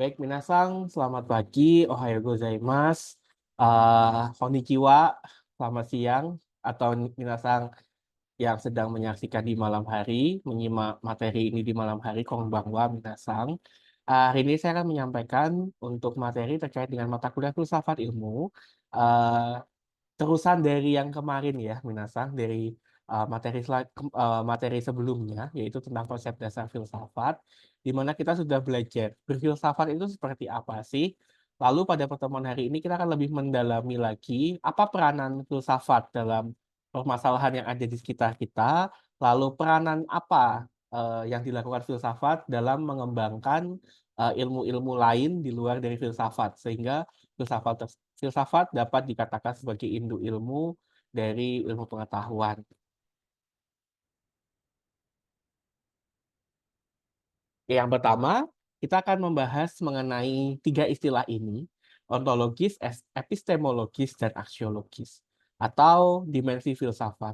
Baik, minasang, selamat pagi, ohayo gozaimasu, konnichiwa, selamat siang, atau minasang yang sedang menyaksikan di malam hari, menyimak materi ini di malam hari, konbanwa minasang. Hari ini saya akan menyampaikan untuk materi terkait dengan mata kuliah filsafat ilmu, eee, terusan dari yang kemarin ya, minasang, dari, materi sebelumnya, yaitu tentang konsep dasar filsafat, di mana kita sudah belajar berfilsafat itu seperti apa sih. Lalu pada pertemuan hari ini kita akan lebih mendalami lagi, apa peranan filsafat dalam permasalahan yang ada di sekitar kita, lalu peranan apa, yang dilakukan filsafat dalam mengembangkan, ilmu-ilmu lain di luar dari filsafat, sehingga filsafat dapat dikatakan sebagai induk ilmu dari ilmu pengetahuan. Yang pertama, kita akan membahas mengenai 3 istilah ini, ontologis, epistemologis, dan aksiologis, atau dimensi filsafat.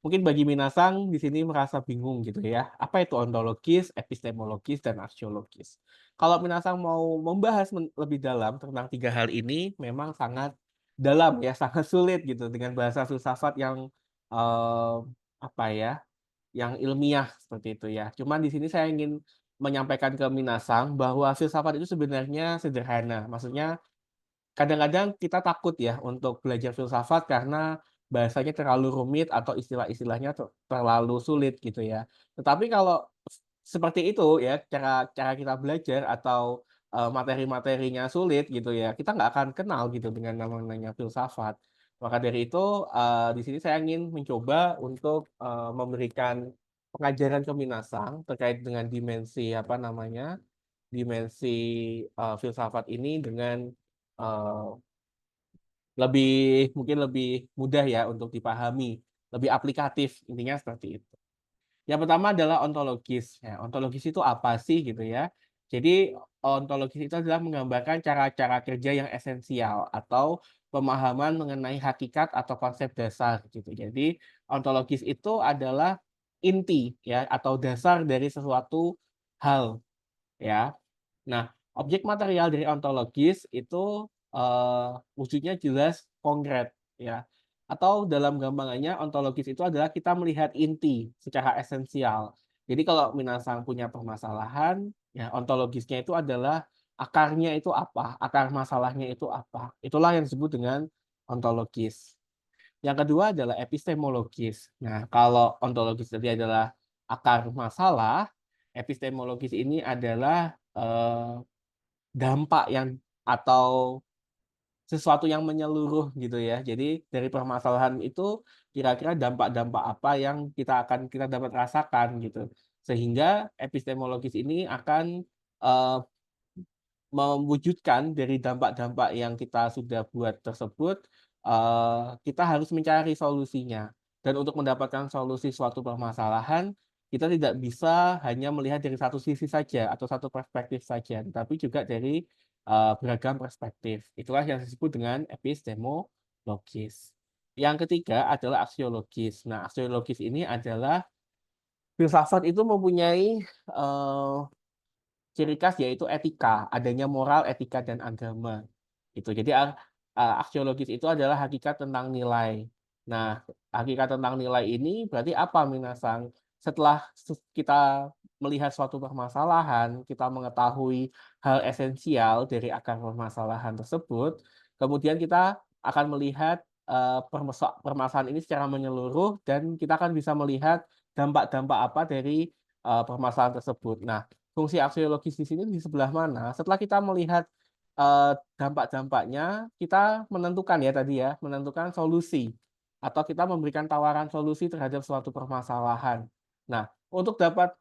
Mungkin bagi minasang di sini merasa bingung gitu ya, apa itu ontologis, epistemologis, dan aksiologis. Kalau minasang mau membahas lebih dalam tentang 3 hal ini, memang sangat dalam ya, sangat sulit gitu dengan bahasa filsafat yang, eee, apa ya, yang ilmiah seperti itu ya. Cuman di sini saya ingin menyampaikan ke minasang bahwa filsafat itu sebenarnya sederhana. Maksudnya kadang-kadang kita takut ya untuk belajar filsafat karena bahasanya terlalu rumit atau istilah-istilahnya terlalu sulit gitu ya. Tetapi kalau seperti itu ya cara cara kita belajar atau, materi-materinya sulit gitu ya, kita nggak akan kenal gitu dengan namanya filsafat. Maka dari itu, di sini saya ingin mencoba untuk, memberikan pengajaran ke minasang terkait dengan dimensi apa namanya, dimensi, filsafat ini dengan, eee, mungkin lebih mudah ya untuk dipahami, lebih aplikatif, intinya seperti itu. Yang pertama adalah ontologis. Ya, ontologis itu apa sih gitu ya. Jadi ontologis itu adalah menggambarkan cara-cara kerja yang esensial atau pemahaman mengenai hakikat atau konsep dasar gitu. Jadi ontologis itu adalah inti ya atau dasar dari sesuatu hal ya. Nah, objek material dari ontologis itu, wujudnya jelas konkret, ya. Atau dalam gampangannya ontologis itu adalah kita melihat inti secara esensial. Jadi kalau minasang punya permasalahan, ya ontologisnya itu adalah akarnya itu apa, akar masalahnya itu apa. Itulah yang disebut dengan ontologis. Yang kedua adalah epistemologis. Nah, kalau ontologis tadi adalah akar masalah, epistemologis ini adalah, dampak yang atau sesuatu yang menyeluruh gitu ya. Jadi dari permasalahan itu kira-kira dampak-dampak apa yang kita dapat rasakan gitu. Sehingga epistemologis ini akan, eee, mewujudkan dari dampak-dampak yang kita sudah buat tersebut, kita harus mencari solusinya. Dan untuk mendapatkan solusi suatu permasalahan, kita tidak bisa hanya melihat dari satu sisi saja atau satu perspektif saja, tetapi juga dari, beragam perspektif. Itulah yang disebut dengan epistemologis. Yang ketiga adalah aksiologis. Nah, aksiologis ini adalah filsafat itu mempunyai, ciri khas yaitu etika, adanya moral, etika, dan agama, gitu. Jadi aksiologis itu adalah hakikat tentang nilai. Nah, hakikat tentang nilai ini berarti apa minasang? Setelah kita melihat suatu permasalahan, kita mengetahui hal esensial dari akar permasalahan tersebut, kemudian kita akan melihat, permasalahan ini secara menyeluruh dan kita akan bisa melihat dampak-dampak apa dari, permasalahan tersebut. Nah, fungsi aksiologis di sini di sebelah mana? Setelah kita melihat, dampak-dampaknya, kita menentukan ya tadi ya, menentukan solusi atau kita memberikan tawaran solusi terhadap suatu permasalahan. Nah, untuk dapat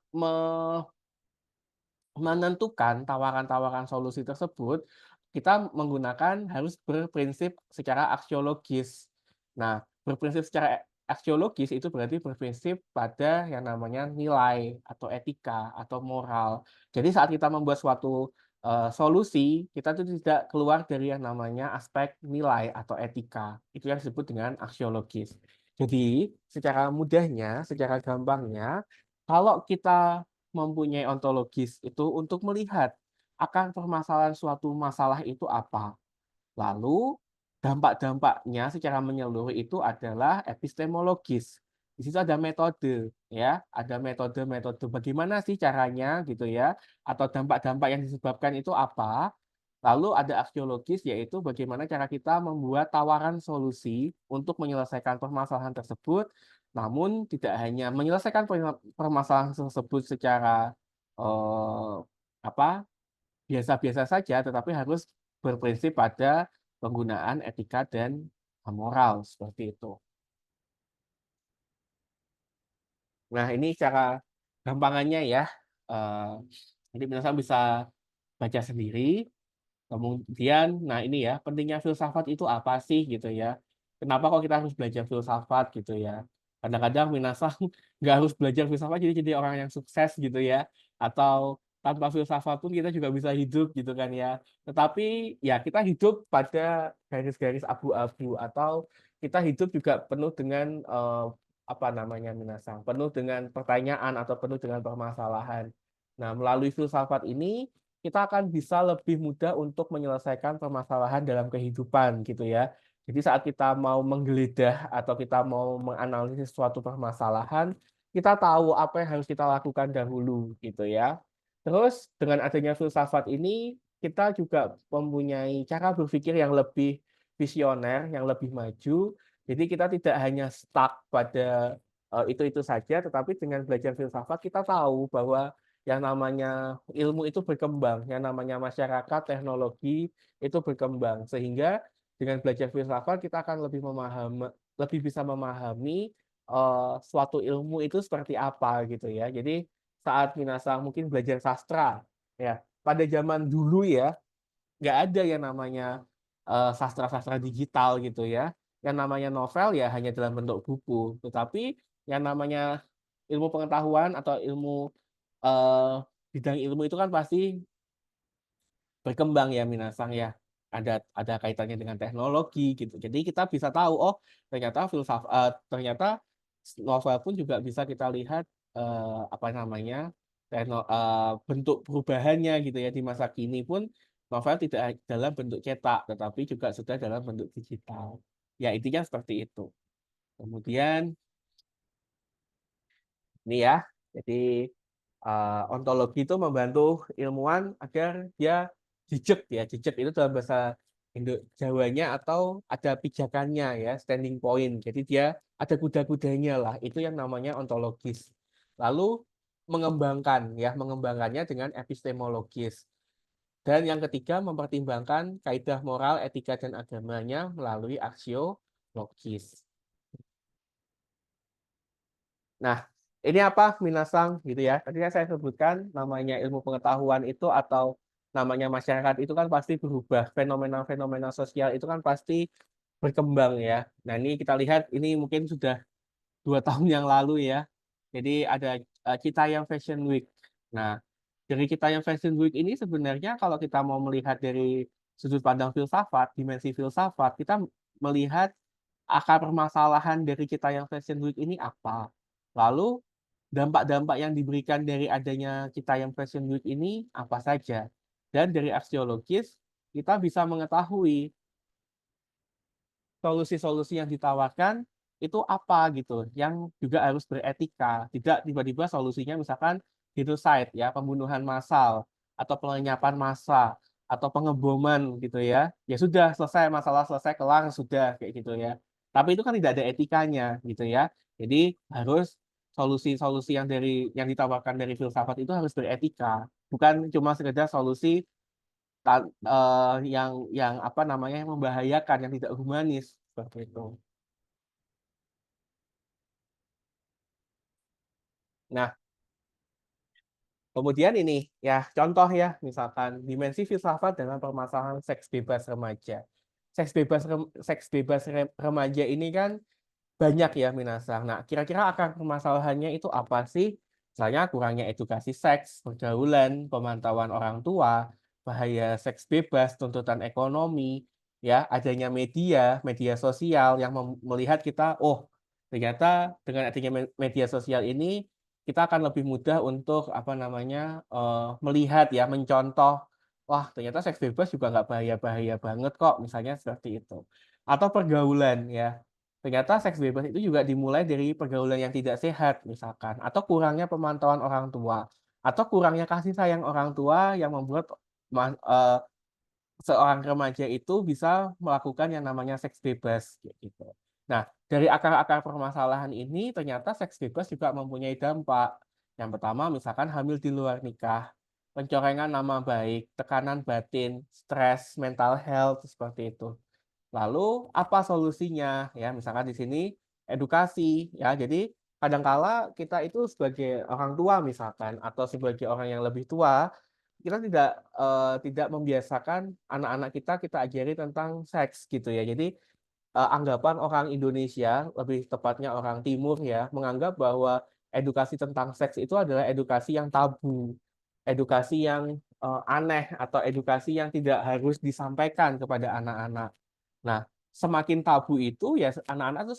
menentukan tawaran-tawaran solusi tersebut, kita menggunakan harus berprinsip secara aksiologis. Nah, berprinsip secara aksiologis itu berarti berprinsip pada yang namanya nilai atau etika atau moral. Jadi saat kita membuat suatu, solusi, kita tuh tidak keluar dari yang namanya aspek nilai atau etika. Itu yang disebut dengan aksiologis. Jadi, secara mudahnya, secara gampangnya, kalau kita mempunyai ontologis itu untuk melihat akar permasalahan suatu masalah itu apa. Lalu dampak-dampaknya secara menyeluruh itu adalah epistemologis. Di situ ada metode, ya, ada metode-metode bagaimana sih caranya gitu ya, atau dampak-dampak yang disebabkan itu apa. Lalu ada aksiologis, yaitu bagaimana cara kita membuat tawaran solusi untuk menyelesaikan permasalahan tersebut, namun tidak hanya menyelesaikan permasalahan tersebut secara apa biasa-biasa saja, tetapi harus berprinsip pada penggunaan etika dan moral, seperti itu. Nah, ini cara gampangannya ya, jadi皆さんbisa baca sendiri. Kemudian, nah ini ya, pentingnya filsafat itu apa sih gitu ya? Kenapa kok kita harus belajar filsafat gitu ya? Kadang-kadang minasang nggak harus belajar filsafat jadi orang yang sukses gitu ya, atau tanpa filsafat pun kita juga bisa hidup gitu kan ya. Tetapi ya kita hidup pada garis-garis abu-abu, atau kita hidup juga penuh dengan apa namanya minasang, penuh dengan pertanyaan atau penuh dengan permasalahan. Nah, melalui filsafat ini kita akan bisa lebih mudah untuk menyelesaikan permasalahan dalam kehidupan gitu ya. Jadi saat kita mau menggeledah atau kita mau menganalisis suatu permasalahan, kita tahu apa yang harus kita lakukan dahulu gitu ya. Terus dengan adanya filsafat ini, kita juga mempunyai cara berpikir yang lebih visioner, yang lebih maju. Jadi kita tidak hanya stuck pada itu-itu saja, tetapi dengan belajar filsafat kita tahu bahwa yang namanya ilmu itu berkembang, yang namanya masyarakat, teknologi itu berkembang. Sehingga dengan belajar filsafat kita akan lebih bisa memahami suatu ilmu itu seperti apa gitu ya. Jadi saat minasang mungkin belajar sastra, ya pada zaman dulu ya nggak ada yang namanya sastra-sastra digital gitu ya. Yang namanya novel ya hanya dalam bentuk buku. Tetapi yang namanya ilmu pengetahuan atau ilmu bidang ilmu itu kan pasti berkembang ya minasang ya. Ada kaitannya dengan teknologi gitu. Jadi kita bisa tahu oh ternyata novel pun juga bisa kita lihat apa namanya bentuk perubahannya gitu ya di masa kini pun novel tidak dalam bentuk cetak tetapi juga sudah dalam bentuk digital. Ya intinya seperti itu. Kemudian ini ya. Jadi ontologi itu membantu ilmuwan agar dia jejak ya. Jejak itu dalam bahasa Indo Jawanya atau ada pijakannya ya, standing point. Jadi dia ada kuda-kudanya lah. Itu yang namanya ontologis. Lalu mengembangkannya dengan epistemologis. Dan yang ketiga mempertimbangkan kaidah moral, etika dan agamanya melalui aksiologis. Nah, ini apa minasang gitu ya. Tadi kan saya sebutkan namanya ilmu pengetahuan itu atau namanya masyarakat itu kan pasti berubah. Fenomena-fenomena sosial itu kan pasti berkembang ya. Nah, ini kita lihat ini mungkin sudah 2 tahun yang lalu ya. Jadi ada Citayam Fashion Week. Nah, dari Citayam Fashion Week ini sebenarnya kalau kita mau melihat dari sudut pandang filsafat, dimensi filsafat, kita melihat akar permasalahan dari Citayam Fashion Week ini apa. Lalu dampak-dampak yang diberikan dari adanya Citayam Fashion Week ini apa saja. Dan dari aksiologis kita bisa mengetahui solusi-solusi yang ditawarkan itu apa gitu, yang juga harus beretika. Tidak tiba-tiba solusinya misalkan genocide ya, pembunuhan massal atau pelenyapan massa atau pengeboman gitu ya. Ya sudah selesai masalah selesai kelar sudah kayak gitu ya. Tapi itu kan tidak ada etikanya gitu ya. Jadi harus solusi-solusi yang ditawarkan dari filsafat itu harus beretika, bukan cuma sekedar solusi yang apa namanya yang membahayakan, yang tidak humanis seperti itu. Nah, kemudian ini ya contoh ya, misalkan dimensi filsafat dalam permasalahan seks bebas remaja. Seks bebas remaja ini kan banyak ya minasang. Nah, kira-kira akar permasalahannya itu apa sih? Misalnya kurangnya edukasi seks, pergaulan, pemantauan orang tua, bahaya seks bebas, tuntutan ekonomi, ya adanya media sosial yang melihat kita, oh ternyata dengan adanya media sosial ini kita akan lebih mudah untuk apa namanya melihat ya, mencontoh wah ternyata seks bebas juga nggak bahaya-bahaya banget kok, misalnya seperti itu. Atau pergaulan ya, ternyata seks bebas itu juga dimulai dari pergaulan yang tidak sehat misalkan, atau kurangnya pemantauan orang tua, atau kurangnya kasih sayang orang tua yang membuat seorang remaja itu bisa melakukan yang namanya seks bebas, kayak gitu. Nah, dari akar-akar permasalahan ini ternyata seks bebas juga mempunyai dampak. Yang pertama, misalkan hamil di luar nikah, pencorengan nama baik, tekanan batin, stres, mental health, seperti itu. Lalu apa solusinya? Ya, misalkan di sini edukasi ya. Jadi kadangkala kita itu sebagai orang tua misalkan atau sebagai orang yang lebih tua, kita tidak membiasakan anak-anak kita ajari tentang seks gitu ya. Jadi anggapan orang Indonesia, lebih tepatnya orang timur ya, menganggap bahwa edukasi tentang seks itu adalah edukasi yang tabu, edukasi yang aneh atau edukasi yang tidak harus disampaikan kepada anak-anak. Nah, semakin tabu itu ya anak-anak tuh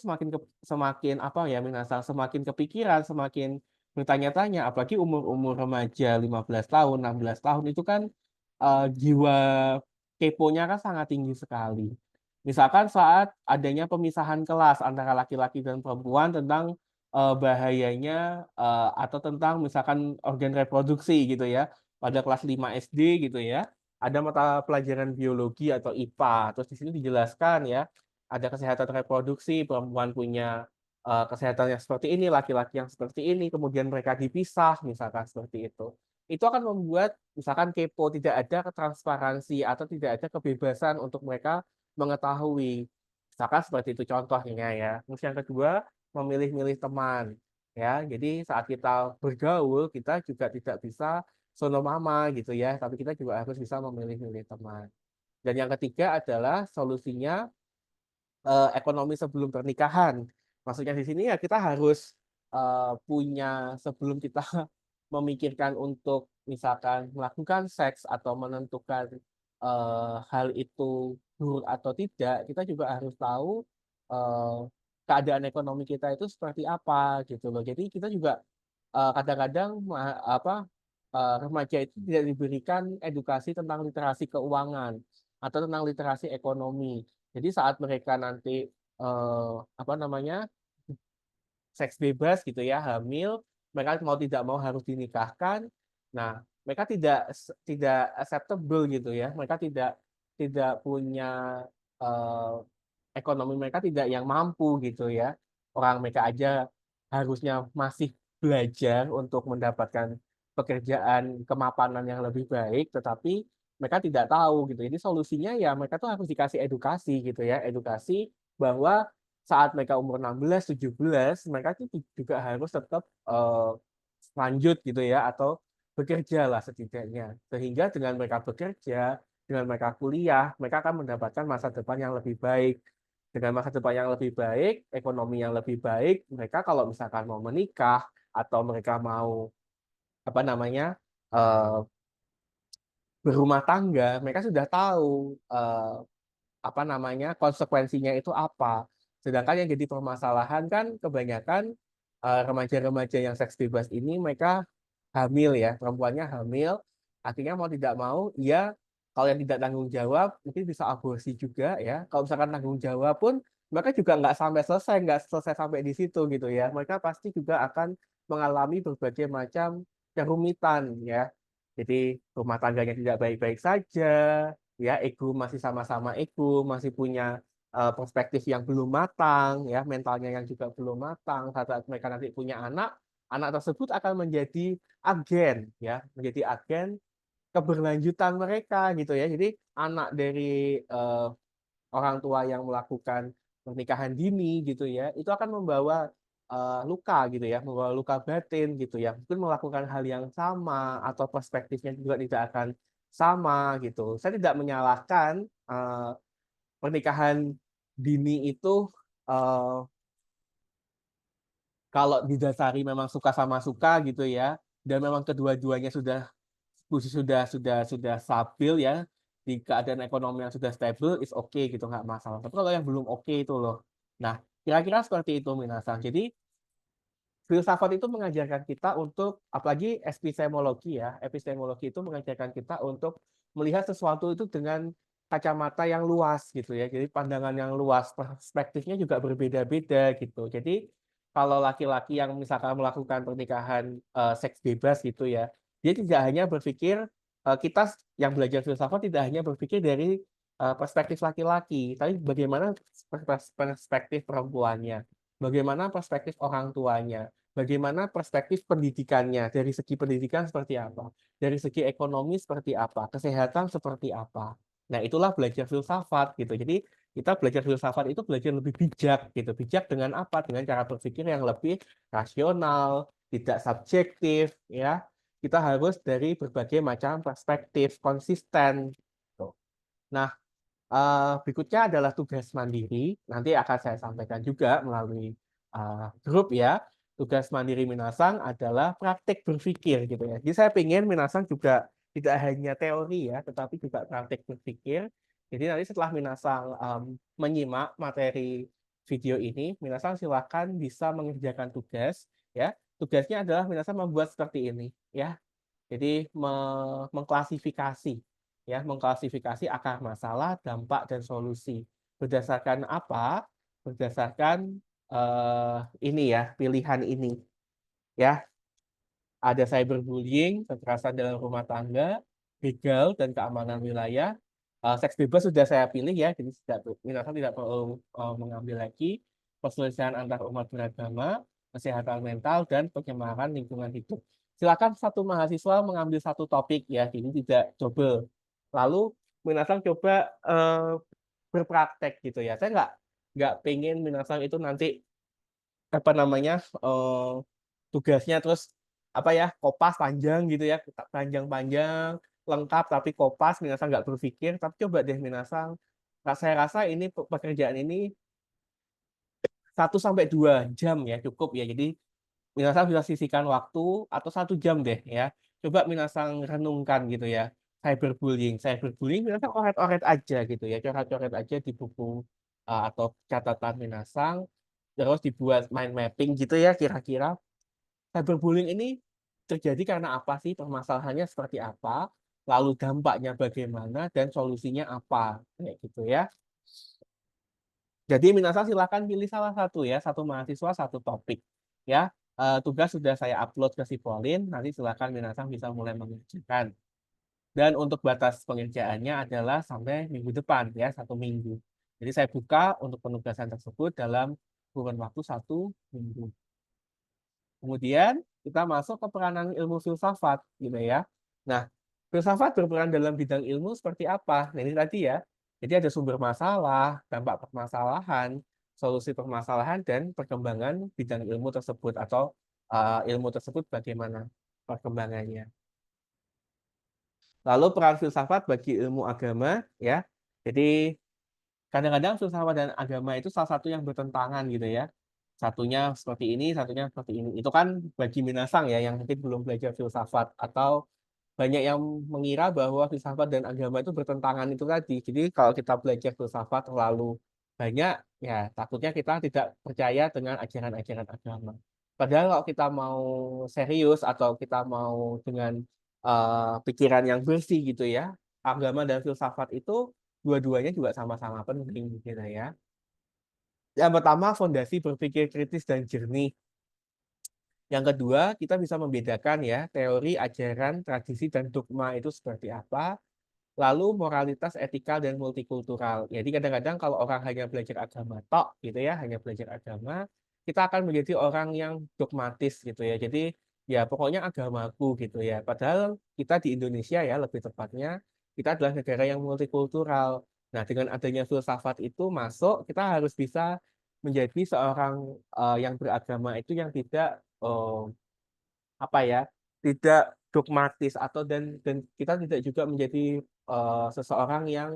semakin apa ya minasang semakin kepikiran, semakin bertanya-tanya, apalagi umur-umur remaja 15 tahun, 16 tahun itu kan jiwa keponya kan sangat tinggi sekali. Misalkan saat adanya pemisahan kelas antara laki-laki dan perempuan tentang bahayanya atau tentang misalkan organ reproduksi gitu ya pada kelas 5 SD gitu ya ada mata pelajaran biologi atau IPA. Terus di sini dijelaskan ya, ada kesehatan reproduksi, perempuan punya kesehatan yang seperti ini, laki-laki yang seperti ini, kemudian mereka dipisah, misalkan seperti itu. Itu akan membuat misalkan kepo, tidak ada transparansi atau tidak ada kebebasan untuk mereka mengetahui. Misalkan seperti itu contohnya ya. Terus yang kedua, memilih-milih teman. Ya, jadi saat kita bergaul, kita juga tidak bisa sono mama gitu ya, tapi kita juga harus bisa memilih-milih teman. Dan yang ketiga adalah solusinya ekonomi sebelum pernikahan. Maksudnya di sini ya kita harus punya sebelum kita memikirkan untuk misalkan melakukan seks atau menentukan hal itu buruk atau tidak, kita juga harus tahu eh, keadaan ekonomi kita itu seperti apa gitu loh. Jadi kita juga kadang-kadang remaja itu tidak diberikan edukasi tentang literasi keuangan atau tentang literasi ekonomi. Jadi saat mereka nanti apa namanya seks bebas gitu ya, hamil, mereka mau tidak mau harus dinikahkan. Nah, mereka tidak acceptable gitu ya. Mereka tidak punya eh, ekonomi mereka tidak yang mampu gitu ya. Orang mereka aja harusnya masih belajar untuk mendapatkan pekerjaan kemapanan yang lebih baik, tetapi mereka tidak tahu gitu. Jadi solusinya ya mereka tuh harus dikasih edukasi gitu ya, edukasi bahwa saat mereka umur 16, 17, mereka tuh juga harus tetap lanjut gitu ya atau bekerja lah setidaknya. Sehingga dengan mereka bekerja, dengan mereka kuliah, mereka akan mendapatkan masa depan yang lebih baik. Dengan masa depan yang lebih baik, ekonomi yang lebih baik, mereka kalau misalkan mau menikah atau mereka mau apa namanya eh, berumah tangga, mereka sudah tahu apa namanya konsekuensinya itu apa. Sedangkan yang jadi permasalahan kan kebanyakan remaja-remaja yang seks bebas ini mereka hamil ya, perempuannya hamil, akhirnya mau tidak mau, ia kalau yang tidak tanggung jawab mungkin bisa aborsi juga ya. Kalau misalkan tanggung jawab pun mereka juga nggak selesai sampai di situ gitu ya. Mereka pasti juga akan mengalami berbagai macam kerumitan ya. Jadi rumah tangganya tidak baik-baik saja, ya ego masih sama-sama ego, masih punya perspektif yang belum matang, ya mentalnya yang juga belum matang. Saat mereka nanti punya anak, anak tersebut akan menjadi agen ya menjadi agen keberlanjutan mereka gitu ya jadi anak dari orang tua yang melakukan pernikahan dini gitu ya itu akan membawa luka gitu ya membawa luka batin gitu ya mungkin melakukan hal yang sama atau perspektifnya juga tidak akan sama gitu saya tidak menyalahkan pernikahan dini itu eh, kalau didasari memang suka sama suka gitu ya dan memang kedua-duanya sudah stabil ya di keadaan ekonomi yang sudah stabil is oke gitu nggak masalah tapi kalau yang belum oke itu loh nah kira-kira seperti itu Minasang jadi filsafat itu mengajarkan kita untuk apalagi epistemologi ya epistemologi itu mengajarkan kita untuk melihat sesuatu itu dengan kacamata yang luas gitu ya. Jadi pandangan yang luas, perspektifnya juga berbeda-beda gitu. Jadi kalau laki-laki yang misalkan melakukan pernikahan seks bebas gitu ya, dia tidak hanya berpikir kita yang belajar filsafat tidak hanya berpikir dari perspektif laki-laki, tapi bagaimana perspektif perempuannya, bagaimana perspektif orang tuanya, bagaimana perspektif pendidikannya, dari segi pendidikan seperti apa, dari segi ekonomi seperti apa, kesehatan seperti apa. Nah, itulah belajar filsafat gitu. Jadi kita belajar filsafat itu belajar lebih bijak gitu. Bijak dengan apa? Dengan cara berpikir yang lebih rasional, tidak subjektif ya. Kita harus dari berbagai macam perspektif, konsisten gitu. Nah, berikutnya adalah tugas mandiri. Nanti akan saya sampaikan juga melalui grup ya. Tugas mandiri Minasang adalah praktik berpikir gitu ya. Jadi saya ingin Minasang juga tidak hanya teori ya, tetapi juga praktik berpikir. Jadi nanti setelah Minasang menyimak materi video ini, Minasang silakan bisa mengerjakan tugas ya. Tugasnya adalah Minasang membuat seperti ini ya. Jadi mengklasifikasi ya, mengklasifikasi akar masalah, dampak dan solusi. Berdasarkan apa? Berdasarkan ini ya, pilihan ini ya. Ada cyberbullying, kekerasan dalam rumah tangga, begal dan keamanan wilayah. Seks bebas sudah saya pilih ya, jadi tidak perlu mengambil lagi. Perselisihan antar umat beragama, kesehatan mental dan pencemaran lingkungan hidup. Silakan satu mahasiswa mengambil satu topik ya, jadi tidak double. Lalu Minasang coba berpraktek gitu ya. Saya nggak pengen Minasang itu nanti apa namanya tugasnya terus apa ya kopas panjang gitu ya, panjang-panjang lengkap tapi kopas Minasang nggak berpikir. Tapi coba deh Minasang, saya rasa ini pekerjaan ini 1 sampai 2 jam ya cukup ya. Jadi Minasang bisa sisihkan waktu atau 1 jam deh ya. Coba Minasang renungkan gitu ya. Cyberbullying Minasang oret-oret aja gitu ya. Coret-coret aja di buku atau catatan Minasang. Terus dibuat mind mapping gitu ya kira-kira. Cyberbullying ini terjadi karena apa sih? Permasalahannya seperti apa? Lalu dampaknya bagaimana dan solusinya apa? Kayak gitu ya. Jadi Minasa silakan pilih salah satu ya, satu mahasiswa satu topik ya. Tugas sudah saya upload ke Sipolin, nanti silakan Minasa bisa mulai mengerjakan. Dan untuk batas pengerjaannya adalah sampai minggu depan ya, 1 minggu. Jadi saya buka untuk penugasan tersebut dalam kurun waktu 1 minggu. Kemudian kita masuk ke peranan ilmu filsafat gitu ya. Nah, filsafat berperan dalam bidang ilmu seperti apa? Nah, ini tadi ya. Jadi ada sumber masalah, dampak permasalahan, solusi permasalahan dan perkembangan bidang ilmu tersebut atau ilmu tersebut bagaimana perkembangannya. Lalu peran filsafat bagi ilmu agama ya. Jadi kadang-kadang filsafat dan agama itu salah satu yang bertentangan gitu ya. Satunya seperti ini, satunya seperti ini. Itu kan bagi Minasang ya yang mungkin belum belajar filsafat atau banyak yang mengira bahwa filsafat dan agama itu bertentangan itu tadi. Jadi kalau kita belajar filsafat terlalu banyak, ya takutnya kita tidak percaya dengan ajaran-ajaran agama. Padahal kalau kita mau serius atau kita mau dengan pikiran yang bersih gitu ya, agama dan filsafat itu dua-duanya juga sama-sama penting gitu ya. Yang pertama, fondasi berpikir kritis dan jernih. Yang kedua, kita bisa membedakan ya teori, ajaran, tradisi, dan dogma itu seperti apa. Lalu moralitas, etika, dan multikultural. Jadi kadang-kadang kalau orang hanya belajar agama tok gitu ya, hanya belajar agama, kita akan menjadi orang yang dogmatis gitu ya. Jadi ya pokoknya agamaku gitu ya. Padahal kita di Indonesia ya lebih tepatnya, kita adalah negara yang multikultural. Nah, dengan adanya filsafat itu masuk, kita harus bisa menjadi seorang yang beragama itu yang tidak apa ya, tidak dogmatis atau dan kita tidak juga menjadi seseorang yang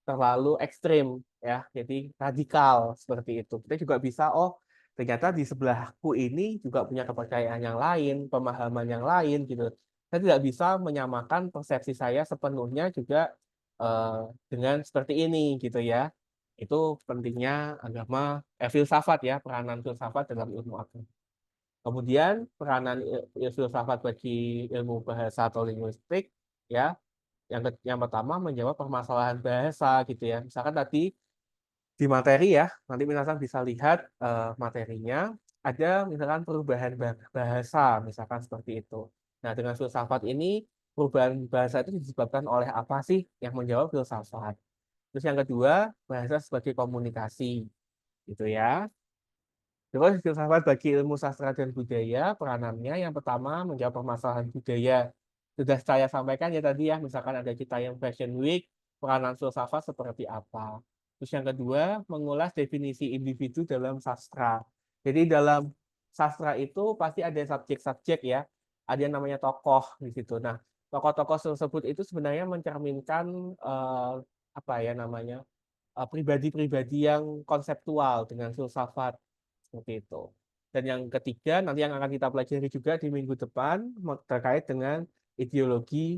terlalu ekstrim ya, jadi radikal seperti itu. Kita juga bisa, oh ternyata di sebelahku ini juga punya kepercayaan yang lain, pemahaman yang lain gitu. Saya tidak bisa menyamakan persepsi saya sepenuhnya juga dengan seperti ini gitu ya. Itu pentingnya agama, filsafat ya, peranan filsafat dalam ilmu agama. Kemudian peranan filsafat bagi ilmu bahasa atau linguistik ya. yang pertama menjawab permasalahan bahasa gitu ya. Misalkan tadi di materi ya, nanti minasan bisa lihat materinya, ada misalkan perubahan bahasa, misalkan seperti itu. Nah, dengan filsafat ini, perubahan bahasa itu disebabkan oleh apa sih yang menjawab filsafat. Terus yang kedua, bahasa sebagai komunikasi, gitu ya. Terus filsafat bagi ilmu sastra dan budaya, peranannya yang pertama menjawab permasalahan budaya. Sudah saya sampaikan ya tadi ya, misalkan ada kita yang Fashion Week, peranan filsafat seperti apa. Terus yang kedua, mengulas definisi individu dalam sastra. Jadi dalam sastra itu pasti ada subjek-subjek ya, ada yang namanya tokoh di situ. Nah, tokoh-tokoh tersebut itu sebenarnya mencerminkan apa ya namanya, pribadi-pribadi yang konseptual dengan filsafat seperti itu. Dan yang ketiga, nanti yang akan kita pelajari juga di minggu depan terkait dengan ideologi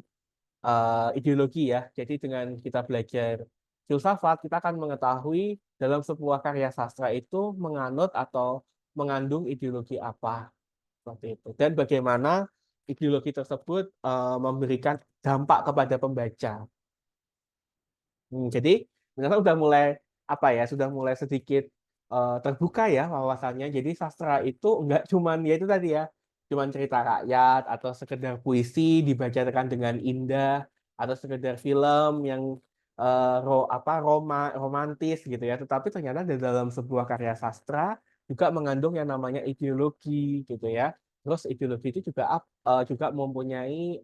ideologi ya. Jadi dengan kita belajar filsafat, kita akan mengetahui dalam sebuah karya sastra itu menganut atau mengandung ideologi apa seperti itu. Dan bagaimana ideologi tersebut memberikan dampak kepada pembaca. Jadi ternyata udah mulai apa ya, sudah mulai sedikit terbuka ya wawasannya. Jadi sastra itu enggak cuman ya itu tadi ya, cuman cerita rakyat atau sekedar puisi dibacakan dengan indah atau sekedar film yang romantis gitu ya. Tetapi ternyata di dalam sebuah karya sastra juga mengandung yang namanya ideologi gitu ya. Terus ideologi itu juga mempunyai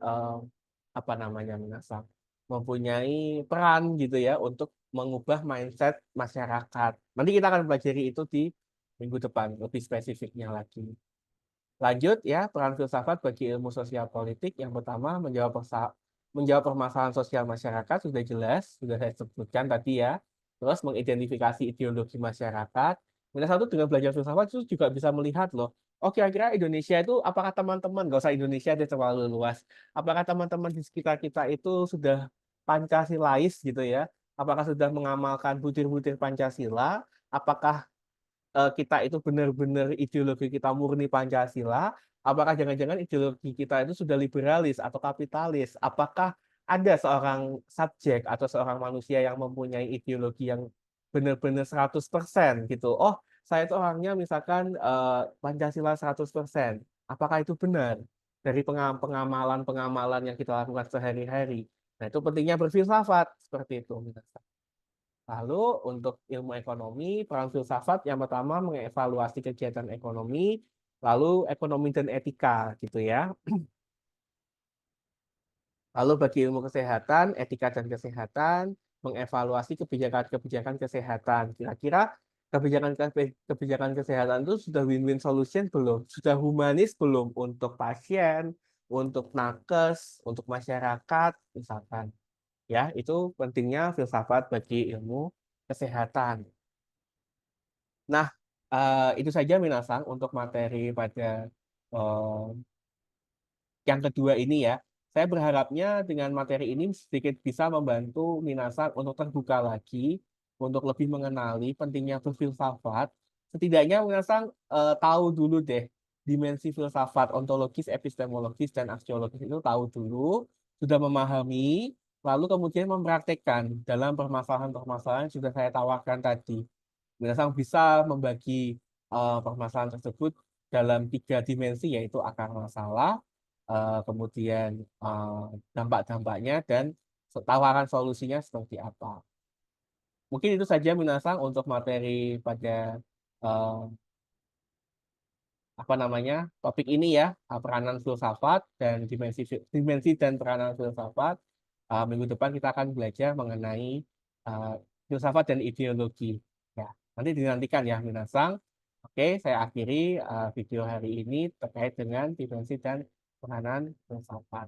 apa namanya menasah mempunyai peran gitu ya untuk mengubah mindset masyarakat. Nanti kita akan pelajari itu di minggu depan, lebih spesifiknya lagi. Lanjut ya, peran filsafat bagi ilmu sosial politik. Yang pertama, menjawab permasalahan sosial masyarakat, sudah jelas, sudah saya sebutkan tadi ya. Terus mengidentifikasi ideologi masyarakat. Kemudian satu, dengan belajar filsafat itu juga bisa melihat loh, oh kira-kira Indonesia itu, apakah teman-teman, gak usah Indonesia dia terlalu luas, apakah teman-teman di sekitar kita itu sudah Pancasilais gitu ya, apakah sudah mengamalkan butir-butir Pancasila, apakah kita itu benar-benar ideologi kita murni Pancasila, apakah jangan-jangan ideologi kita itu sudah liberalis atau kapitalis? Apakah ada seorang subjek atau seorang manusia yang mempunyai ideologi yang benar-benar 100% gitu? Oh, saya itu orangnya misalkan Pancasila 100%. Apakah itu benar dari pengamalan-pengamalan yang kita lakukan sehari-hari? Nah, itu pentingnya berfilsafat seperti itu. Lalu untuk ilmu ekonomi, peran filsafat yang pertama mengevaluasi kegiatan ekonomi, lalu ekonomi dan etika gitu ya. Lalu bagi ilmu kesehatan, etika dan kesehatan, mengevaluasi kebijakan-kebijakan kesehatan. Kira-kira kebijakan kesehatan itu sudah win-win solution belum? Sudah humanis belum untuk pasien, untuk nakes, untuk masyarakat, misalkan. Ya, itu pentingnya filsafat bagi ilmu kesehatan. Nah, itu saja Minasang untuk materi pada eh, yang kedua ini ya. Saya berharapnya dengan materi ini sedikit bisa membantu Minasang untuk terbuka lagi, untuk lebih mengenali pentingnya berfilsafat. Setidaknya Minasang tahu dulu deh dimensi filsafat ontologis, epistemologis, dan aksiologis itu tahu dulu, sudah memahami, lalu kemudian mempraktekkan dalam permasalahan-permasalahan yang sudah saya tawarkan tadi. Minasang bisa membagi permasalahan tersebut dalam tiga dimensi, yaitu akar masalah, kemudian dampak-dampaknya, dan tawaran solusinya seperti apa. Mungkin itu saja Minasang untuk materi pada eh, apa namanya topik ini ya, peranan filsafat dan dimensi dan peranan filsafat. Minggu depan kita akan belajar mengenai eh, filsafat dan ideologi. Ya, nanti dinantikan ya Minasang. Oke, saya akhiri video hari ini terkait dengan dimensi dan peranan filsafat.